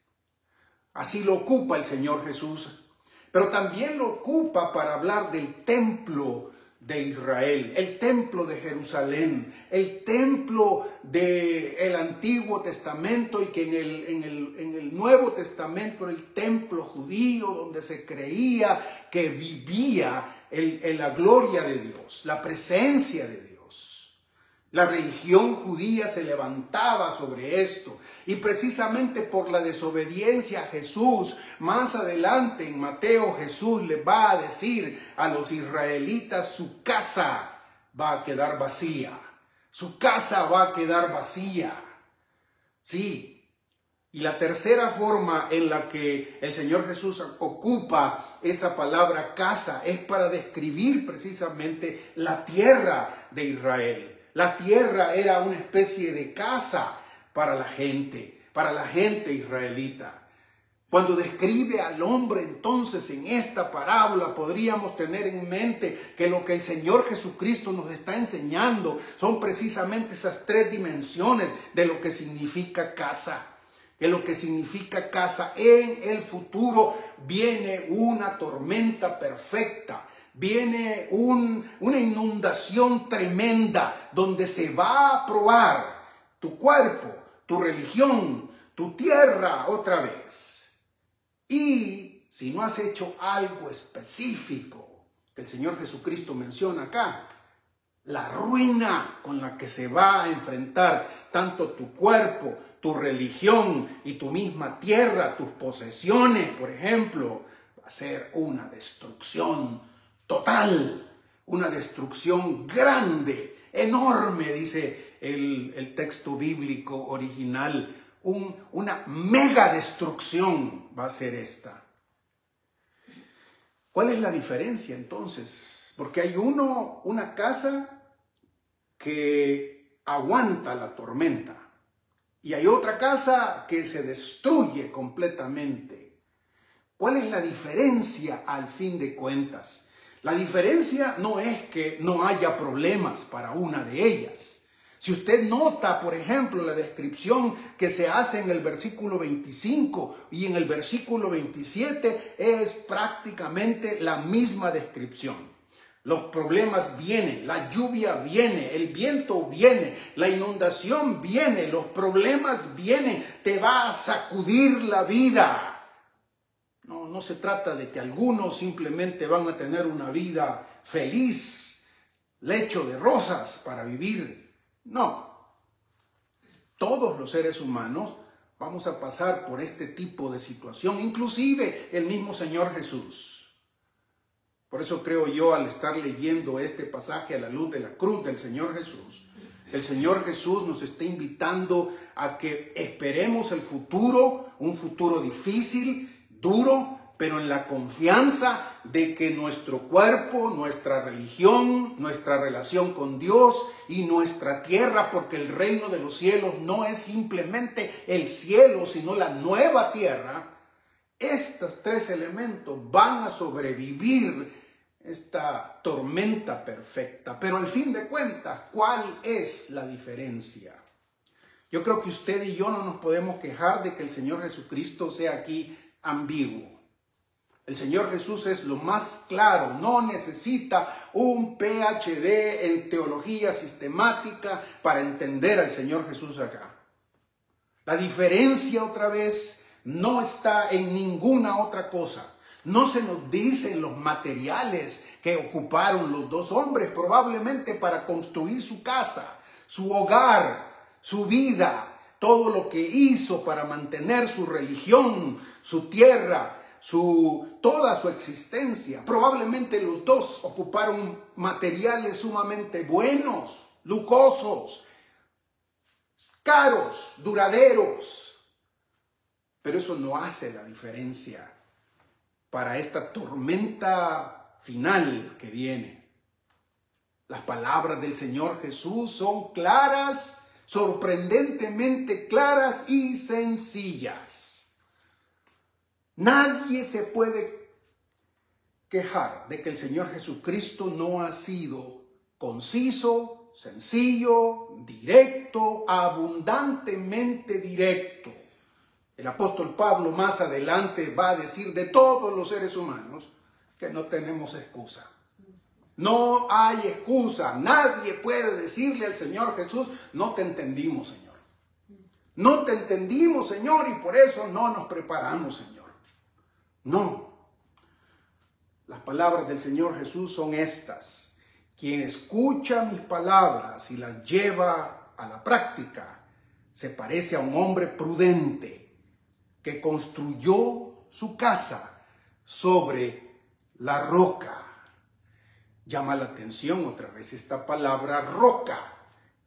S1: Así lo ocupa el Señor Jesús, pero también lo ocupa para hablar del templo de Israel, el templo de Jerusalén, el templo del Antiguo Testamento, y que en el Nuevo Testamento era el templo judío donde se creía que vivía en la gloria de Dios, la presencia de Dios. La religión judía se levantaba sobre esto, y precisamente por la desobediencia a Jesús, más adelante en Mateo Jesús le va a decir a los israelitas: su casa va a quedar vacía, su casa va a quedar vacía. Sí. Y la tercera forma en la que el Señor Jesús ocupa esa palabra casa es para describir precisamente la tierra de Israel. La tierra era una especie de casa para la gente israelita. Cuando describe al hombre, entonces, en esta parábola, podríamos tener en mente que lo que el Señor Jesucristo nos está enseñando son precisamente esas tres dimensiones de lo que significa casa. Que lo que significa casa, en el futuro viene una tormenta perfecta. Viene una inundación tremenda donde se va a probar tu cuerpo, tu religión, tu tierra otra vez. Y si no has hecho algo específico que el Señor Jesucristo menciona acá, la ruina con la que se va a enfrentar tanto tu cuerpo, tu religión y tu misma tierra, tus posesiones, por ejemplo, va a ser una destrucción total, una destrucción grande, enorme, dice el texto bíblico original. Una mega destrucción va a ser esta. ¿Cuál es la diferencia entonces? Porque hay una casa que aguanta la tormenta y hay otra casa que se destruye completamente. ¿Cuál es la diferencia al fin de cuentas? La diferencia no es que no haya problemas para una de ellas. Si usted nota, por ejemplo, la descripción que se hace en el versículo 25 y en el versículo 27, es prácticamente la misma descripción. Los problemas vienen, la lluvia viene, el viento viene, la inundación viene, los problemas vienen, te va a sacudir la vida. No se trata de que algunos simplemente van a tener una vida feliz, lecho de rosas para vivir. No. Todos los seres humanos vamos a pasar por este tipo de situación, inclusive el mismo Señor Jesús. Por eso creo yo, al estar leyendo este pasaje a la luz de la cruz del Señor Jesús, el Señor Jesús nos está invitando a que esperemos el futuro, un futuro difícil, duro, pero en la confianza de que nuestro cuerpo, nuestra religión, nuestra relación con Dios y nuestra tierra, porque el reino de los cielos no es simplemente el cielo, sino la nueva tierra, estos tres elementos van a sobrevivir esta tormenta perfecta. Pero al fin de cuentas, ¿cuál es la diferencia? Yo creo que usted y yo no nos podemos quejar de que el Señor Jesucristo sea aquí ambiguo. El Señor Jesús es lo más claro, no necesita un PhD en teología sistemática para entender al Señor Jesús acá. La diferencia, otra vez, no está en ninguna otra cosa. No se nos dicen los materiales que ocuparon los dos hombres probablemente para construir su casa, su hogar, su vida, todo lo que hizo para mantener su religión, su tierra, toda su existencia. Probablemente los dos ocuparon materiales sumamente buenos, lujosos, caros, duraderos. Pero eso no hace la diferencia para esta tormenta final que viene. Las palabras del Señor Jesús son claras, sorprendentemente claras y sencillas. Nadie se puede quejar de que el Señor Jesucristo no ha sido conciso, sencillo, directo, abundantemente directo. El apóstol Pablo más adelante va a decir de todos los seres humanos que no tenemos excusa. No hay excusa. Nadie puede decirle al Señor Jesús, no te entendimos, Señor. No te entendimos, Señor, y por eso no nos preparamos, Señor. No. Las palabras del Señor Jesús son estas. Quien escucha mis palabras y las lleva a la práctica, se parece a un hombre prudente que construyó su casa sobre la roca. Llama la atención otra vez esta palabra roca,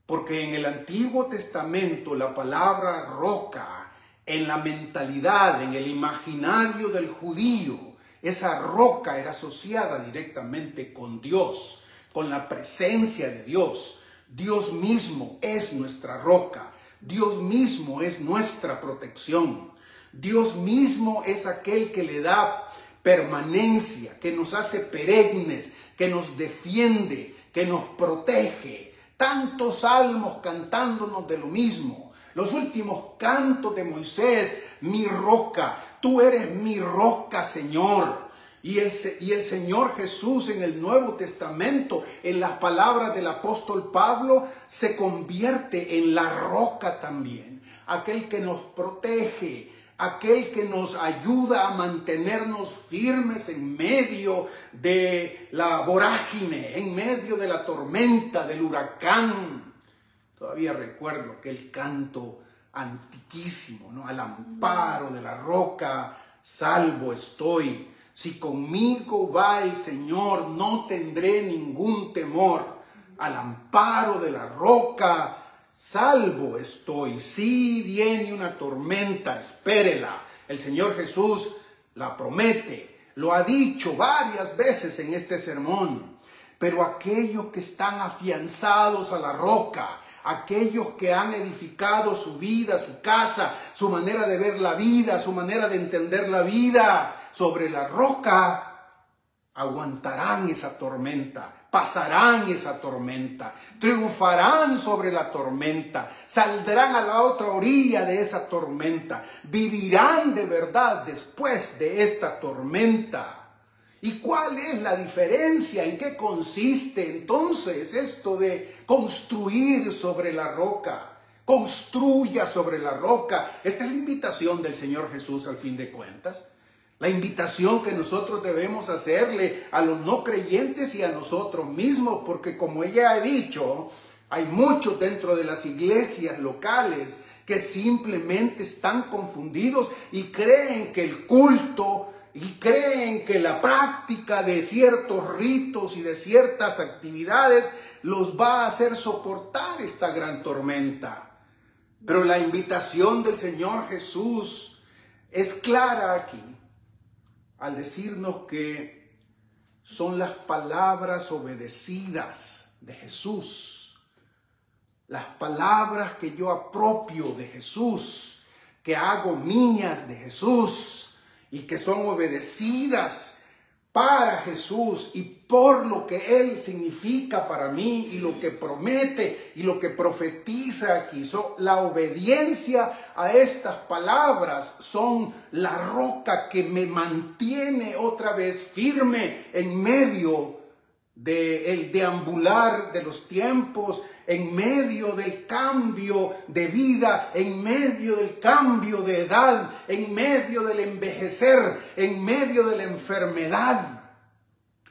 S1: porque en el Antiguo Testamento la palabra roca, en la mentalidad, en el imaginario del judío, esa roca era asociada directamente con Dios, con la presencia de Dios. Dios mismo es nuestra roca, Dios mismo es nuestra protección, Dios mismo es aquel que le da permanencia, que nos hace perennes, que nos defiende, que nos protege. Tantos salmos cantándonos de lo mismo. Los últimos cantos de Moisés, mi roca, tú eres mi roca, Señor. Y el Señor Jesús en el Nuevo Testamento, en las palabras del apóstol Pablo, se convierte en la roca también. Aquel que nos protege, aquel que nos ayuda a mantenernos firmes en medio de la vorágine, en medio de la tormenta, del huracán. Todavía recuerdo aquel canto antiquísimo, ¿no? Al amparo de la roca, salvo estoy. Si conmigo va el Señor, no tendré ningún temor. Al amparo de la roca, salvo estoy. Si viene una tormenta, espérela. El Señor Jesús la promete. Lo ha dicho varias veces en este sermón. Pero aquellos que están afianzados a la roca, aquellos que han edificado su vida, su casa, su manera de ver la vida, su manera de entender la vida sobre la roca, aguantarán esa tormenta. Pasarán esa tormenta, triunfarán sobre la tormenta, saldrán a la otra orilla de esa tormenta, vivirán de verdad después de esta tormenta. ¿Y cuál es la diferencia? ¿En qué consiste entonces esto de construir sobre la roca? Construya sobre la roca. Esta es la invitación del Señor Jesús al fin de cuentas. La invitación que nosotros debemos hacerle a los no creyentes y a nosotros mismos, porque como ella ha dicho, hay muchos dentro de las iglesias locales que simplemente están confundidos y creen que el culto y creen que la práctica de ciertos ritos y de ciertas actividades los va a hacer soportar esta gran tormenta. Pero la invitación del Señor Jesús es clara aquí, al decirnos que son las palabras obedecidas de Jesús, las palabras que yo apropio de Jesús, que hago mías de Jesús y que son obedecidas para Jesús y por lo que Él significa para mí y lo que promete y lo que profetiza aquí. La obediencia a estas palabras son la roca que me mantiene otra vez firme en medio del deambular de los tiempos, en medio del cambio de vida, en medio del cambio de edad, en medio del envejecer, en medio de la enfermedad.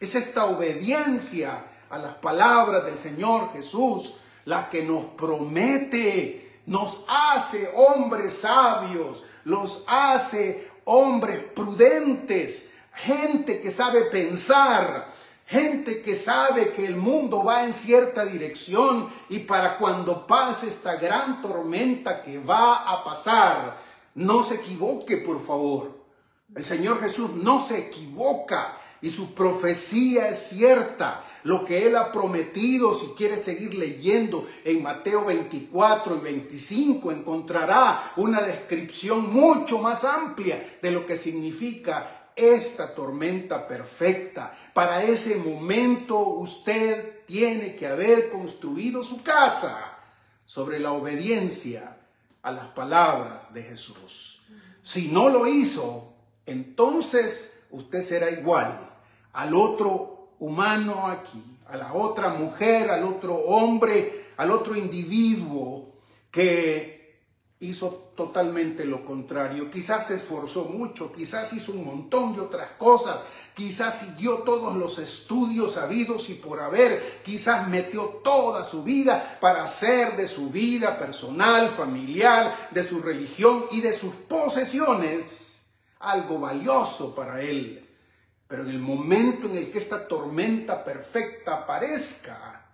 S1: Es esta obediencia a las palabras del Señor Jesús la que nos promete, nos hace hombres sabios, los hace hombres prudentes, gente que sabe pensar, gente que sabe que el mundo va en cierta dirección y para cuando pase esta gran tormenta que va a pasar, no se equivoque, por favor. El Señor Jesús no se equivoca. y su profecía es cierta. Lo que Él ha prometido, si quieres seguir leyendo en Mateo 24 y 25, encontrará una descripción mucho más amplia de lo que significa esta tormenta perfecta. Para ese momento usted tiene que haber construido su casa sobre la obediencia a las palabras de Jesús. Si no lo hizo, entonces usted será igual al otro humano aquí, a la otra mujer, al otro hombre, al otro individuo que hizo totalmente lo contrario. Quizás se esforzó mucho, quizás hizo un montón de otras cosas, quizás siguió todos los estudios habidos y por haber, quizás metió toda su vida para hacer de su vida personal, familiar, de su religión y de sus posesiones algo valioso para él. Pero en el momento en el que esta tormenta perfecta aparezca,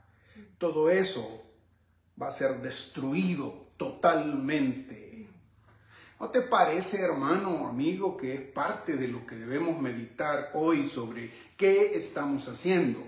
S1: todo eso va a ser destruido totalmente. ¿No te parece, hermano, amigo, que es parte de lo que debemos meditar hoy sobre qué estamos haciendo?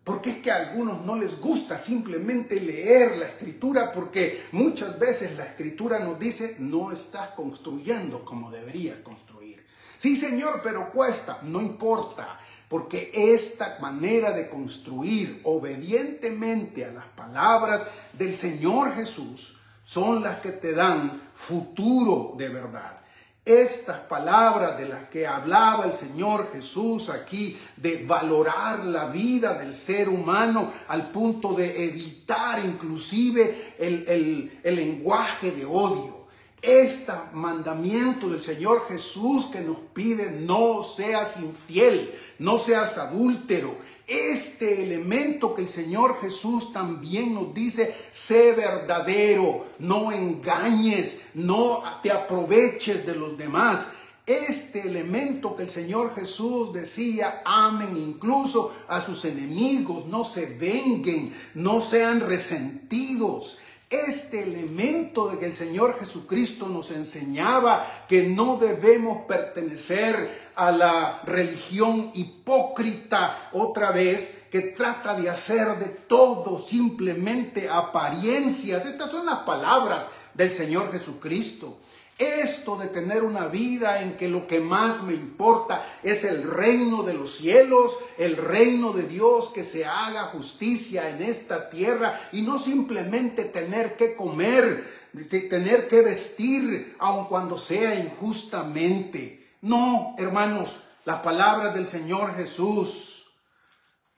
S1: Porque es que a algunos no les gusta simplemente leer la Escritura, porque muchas veces la Escritura nos dice, no estás construyendo como deberías construir. Sí, Señor, pero cuesta. No importa, porque esta manera de construir obedientemente a las palabras del Señor Jesús son las que te dan futuro de verdad. Estas palabras de las que hablaba el Señor Jesús aquí, de valorar la vida del ser humano al punto de evitar inclusive el lenguaje de odio. Este mandamiento del Señor Jesús que nos pide, no seas infiel, no seas adúltero. Este elemento que el Señor Jesús también nos dice, sé verdadero, no engañes, no te aproveches de los demás. Este elemento que el Señor Jesús decía, amen incluso a sus enemigos, no se venguen, no sean resentidos. Este elemento de que el Señor Jesucristo nos enseñaba que no debemos pertenecer a la religión hipócrita, otra vez, que trata de hacer de todo simplemente apariencias. Estas son las palabras del Señor Jesucristo. Esto de tener una vida en que lo que más me importa es el reino de los cielos, el reino de Dios, que se haga justicia en esta tierra y no simplemente tener que comer, tener que vestir, aun cuando sea injustamente. No, hermanos, las palabras del Señor Jesús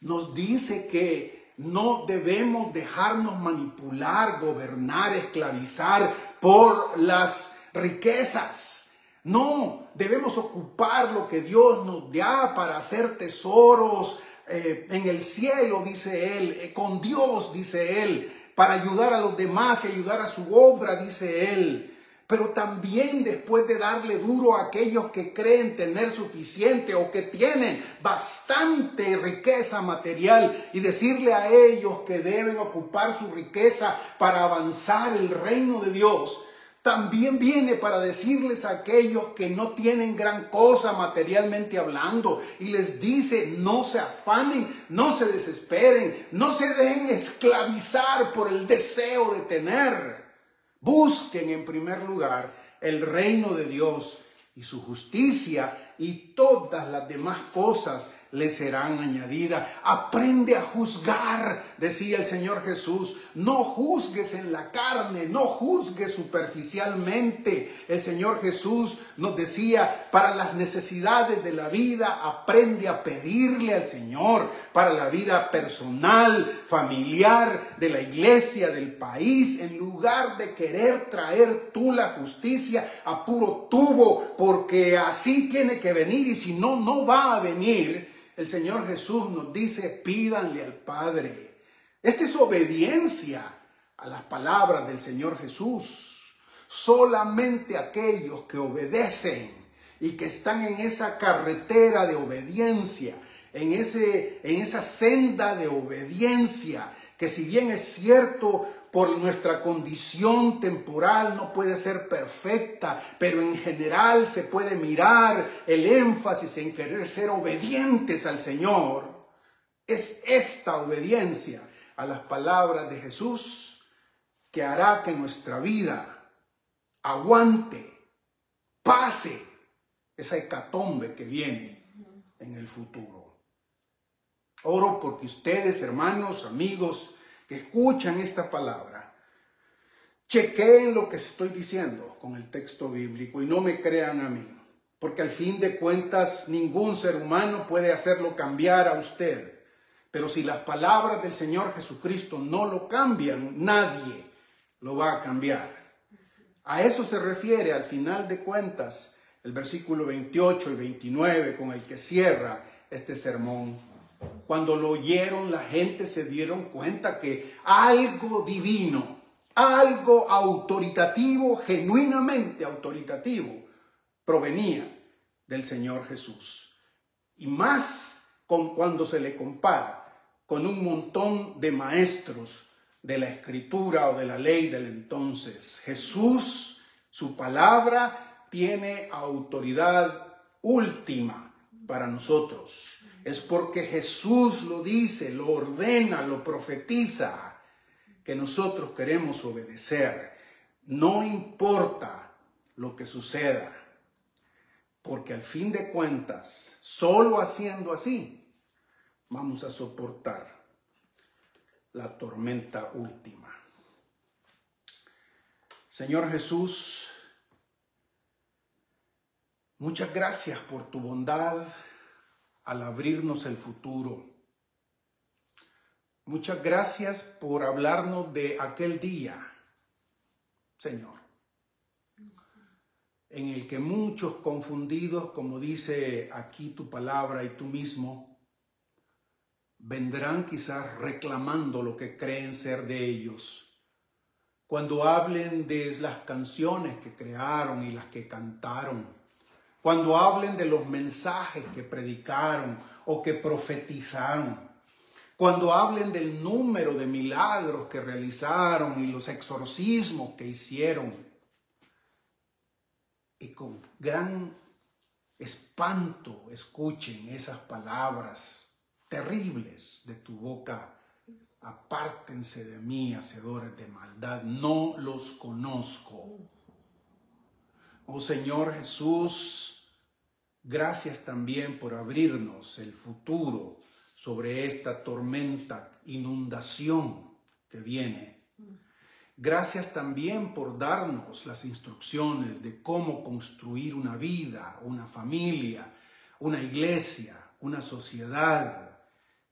S1: nos dice que no debemos dejarnos manipular, gobernar, esclavizar por las riquezas. No, debemos ocupar lo que Dios nos da para hacer tesoros en el cielo, dice Él, con Dios, dice Él, para ayudar a los demás y ayudar a su obra, dice Él. Pero también después de darle duro a aquellos que creen tener suficiente o que tienen bastante riqueza material y decirle a ellos que deben ocupar su riqueza para avanzar el reino de Dios, también viene para decirles a aquellos que no tienen gran cosa materialmente hablando y les dice, no se afanen, no se desesperen, no se dejen esclavizar por el deseo de tener. Busquen en primer lugar el reino de Dios y su justicia, y todas las demás cosas le serán añadidas. Aprende a juzgar, decía el Señor Jesús. No juzgues en la carne, no juzgues superficialmente. El Señor Jesús nos decía, para las necesidades de la vida, aprende a pedirle al Señor. Para la vida personal, familiar, de la iglesia, del país, en lugar de querer traer tú la justicia a puro tubo, porque así tiene que venir, y si no, no va a venir. El Señor Jesús nos dice, pídanle al Padre. Esta es obediencia a las palabras del Señor Jesús. Solamente aquellos que obedecen y que están en esa carretera de obediencia, en esa senda de obediencia, que si bien es cierto, por nuestra condición temporal no puede ser perfecta, pero en general se puede mirar el énfasis en querer ser obedientes al Señor. Es esta obediencia a las palabras de Jesús que hará que nuestra vida aguante, pase esa hecatombe que viene en el futuro. Oro porque ustedes, hermanos, amigos, que escuchan esta palabra, chequeen lo que estoy diciendo con el texto bíblico y no me crean a mí, porque al fin de cuentas ningún ser humano puede hacerlo cambiar a usted. Pero si las palabras del Señor Jesucristo no lo cambian, nadie lo va a cambiar. A eso se refiere al final de cuentas el versículo 28 y 29 con el que cierra este sermón. Cuando lo oyeron, la gente se dieron cuenta que algo divino, algo autoritativo, genuinamente autoritativo, provenía del Señor Jesús. Y más cuando se le compara con un montón de maestros de la Escritura o de la ley del entonces. Jesús, su palabra, tiene autoridad última para nosotros. Es porque Jesús lo dice, lo ordena, lo profetiza, que nosotros queremos obedecer. No importa lo que suceda, porque al fin de cuentas, solo haciendo así, vamos a soportar la tormenta última. Señor Jesús, muchas gracias por tu bondad al abrirnos el futuro. Muchas gracias por hablarnos de aquel día, Señor, en el que muchos confundidos, como dice aquí tu palabra y tú mismo, vendrán quizás reclamando lo que creen ser de ellos. Cuando hablen de las canciones que crearon y las que cantaron, cuando hablen de los mensajes que predicaron o que profetizaron, cuando hablen del número de milagros que realizaron y los exorcismos que hicieron, y con gran espanto escuchen esas palabras terribles de tu boca: apártense de mí, hacedores de maldad, no los conozco. Oh Señor Jesús, gracias también por abrirnos el futuro sobre esta tormenta, inundación que viene. Gracias también por darnos las instrucciones de cómo construir una vida, una familia, una iglesia, una sociedad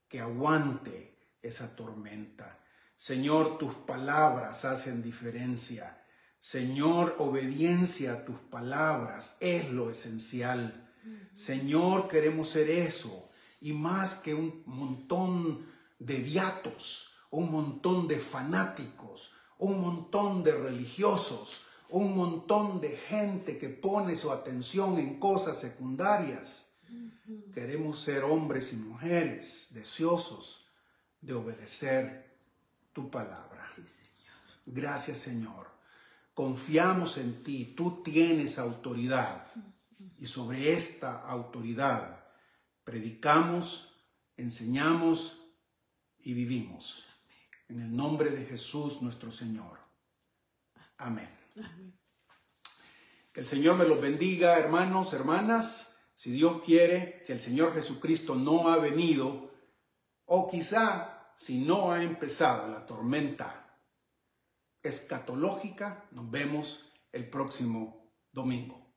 S1: que aguante esa tormenta. Señor, tus palabras hacen diferencia. Señor, obediencia a tus palabras es lo esencial. Señor, queremos ser eso y más que un montón de beatos, un montón de fanáticos, un montón de religiosos, un montón de gente que pone su atención en cosas secundarias. Queremos ser hombres y mujeres deseosos de obedecer tu palabra. Sí, Señor. Gracias, Señor. Confiamos en ti. Tú tienes autoridad. Y sobre esta autoridad predicamos, enseñamos y vivimos. En el nombre de Jesús nuestro Señor. Amén. Amén. Que el Señor me los bendiga, hermanos, hermanas. Si Dios quiere, si el Señor Jesucristo no ha venido, o quizá si no ha empezado la tormenta escatológica, nos vemos el próximo domingo.